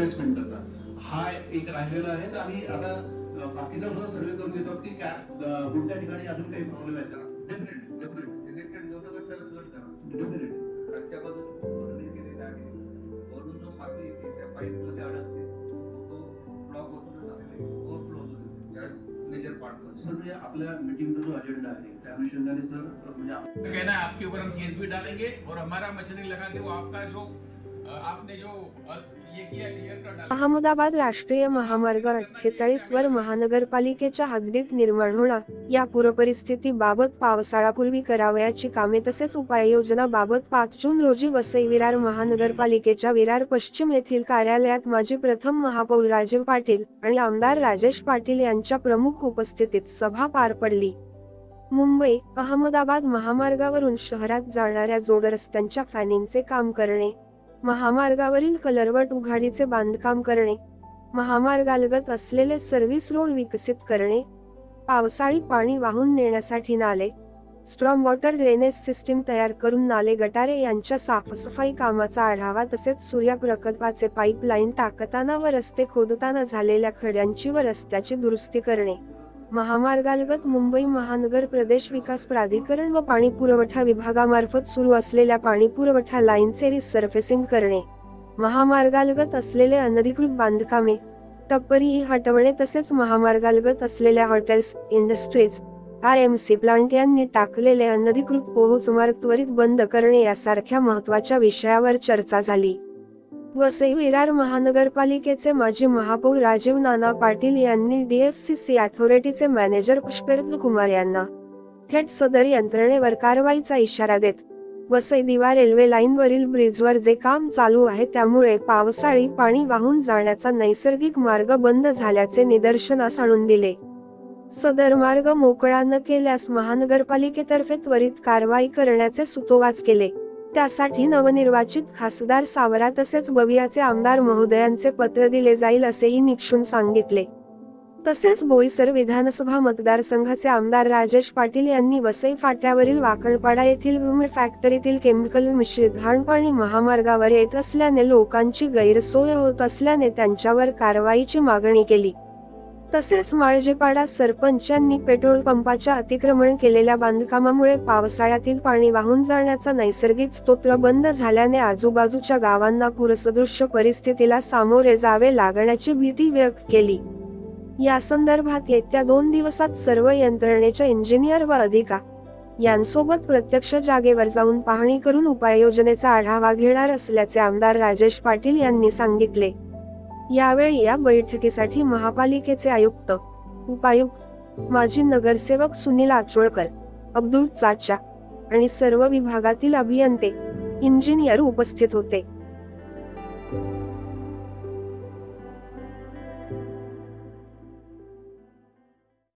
Investment करता, हा एक राहिलेला आहे. आणि आता बाकीचा सुद्धा सर्वे करून घेतो की कोणत्या ठिकाणी अजून काही प्रॉब्लेम आहेत का. डेफिनेटली सिलेक्टेड घेऊ नका सर, सिलेक्ट करा. डेफिनेटली खालच्या बाजूने भरणी केलेली आहे, वरून जो माती येते त्या पाईप मध्ये अडकते, तो ब्लॉक होतो ना, ओव्हरफ्लो होतो त्या मेजर पार्ट मध्ये. सर म्हणजे आपल्या मीटिंगचा जो अजेंडा आहे त्या अनुषंगाने सर म्हणजे कहना है आपके ऊपर हम केस भी डालेंगे और हमारा मशीनरी लगा के वो आपका जो आपने जो ये किया क्लियर कर डालेंगे. अहमदाबाद राष्ट्रीय महामार्ग 48 वर महानगरपालिकेच्या हद्दीत निर्माण होणार या पूरपरिस्थितीबाबत पावसाळ्यापूर्वी करावयाची कामे तसेच उपाययोजनाबाबत 5 जून रोजी वसई विरार महानगरपालिकेच्या विरार पश्चिम येथील कार्यालयात माजी प्रथम महापौर राजीव पाटील आणि आमदार राजेश पाटील यांच्या प्रमुख उपस्थितीत सभा पार पडली. मुंबई अहमदाबाद महामार्गावरून शहरात जाणाऱ्या जोड रस्त्यांच्या फॅनिंगचे काम करणे, महामार्गावरील कलरवट उघाडीचे बांधकाम करणे, महामार्गालगत असलेले सर्व्हिस रोड विकसित करणे, पावसाळी पाणी वाहून नेण्यासाठी नाले, स्ट्रॉम वॉटर ड्रेनेज सिस्टीम तयार करून नाले गटारे यांच्या साफसफाई कामाचा आढावा तसेच सूर्या प्रकल्पाचे पाईपलाईन टाकताना व रस्ते खोदताना झालेल्या खड्यांची व रस्त्याची दुरुस्ती करणे, महामार्गालगत मुंबई महानगर प्रदेश विकास प्राधिकरण व पाणी पुरवठा विभागामार्फत सुरू असलेल्या पाणी पुरवठा लाईनचे रिसर्फेसिंग करणे, महामार्गालगत असलेले अनधिकृत बांधकामे, टप्परी हटवणे तसेच महामार्गालगत असलेल्या हॉटेल्स, इंडस्ट्रीज, RMC प्लांट यांनी टाकलेले अनधिकृत पोहोचमार्ग त्वरित बंद करणे यासारख्या महत्त्वाच्या विषयावर चर्चा झाली. वसई विरार महानगरपालिकेचे माजी महापौर राजीव नाना पाटील यांनी DFCC अथॉरिटीचे मॅनेजर पुष्पेंद्र कुमार यांना थेट सदर यंत्रणेवर कारवाईचा इशारा देत वसई दिवा रेल्वे लाईनवरील ब्रिजवर जे काम चालू आहे त्यामुळे पावसाळी पाणी वाहून जाण्याचा नैसर्गिक मार्ग बंद झाल्याचे निदर्शनास आणून दिले. सदर मार्ग मोकळा न केल्यास महानगरपालिकेतर्फे त्वरित कारवाई करण्याचे सुतोवाच केले. त्यासाठी नवनिर्वाचित खासदार सावरा तसेच बवियाचे आमदार महोदयांचे पत्र दिले जाईल असेही निक्षून सांगितले. तसेच बोईसर विधानसभा मतदारसंघाचे आमदार राजेश पाटील यांनी वसई फाट्यावरील वाकणपाडा येथील गुळ फॅक्टरीतील केमिकल मिश्रित घाण पाणी महामार्गावर येत असल्याने लोकांची गैरसोय होत असल्याने त्यांच्यावर कारवाईची मागणी केली. तसेच माळजेपाडा सरपंचांनी पेट्रोल पंपाच्या अतिक्रमण केलेल्या बांधकामामुळे पावसाळ्यातील पाणी वाहून जाण्याचा नैसर्गिक स्रोत बंद झाल्याने आजूबाजूच्या गावांना पूरसदृश्य परिस्थितीला सामोरे जावे लागण्याची भीती व्यक्त केली. या संदर्भात येत्या 2 दिवसात सर्व यंत्रणेच्या इंजिनियर व अधिकारी यांसोबत प्रत्यक्ष जागेवर जाऊन पाहणी करून उपाययोजनेचा आढावा घेणार असल्याचे आमदार राजेश पाटील यांनी सांगितले. यावेळी या बैठकीसाठी महापालिकेचे आयुक्त, उपायुक्त, माजी नगरसेवक सुनील आचोळकर, अब्दुल चाचा आणि सर्व विभागातील अभियंते, इंजिनियर उपस्थित होते.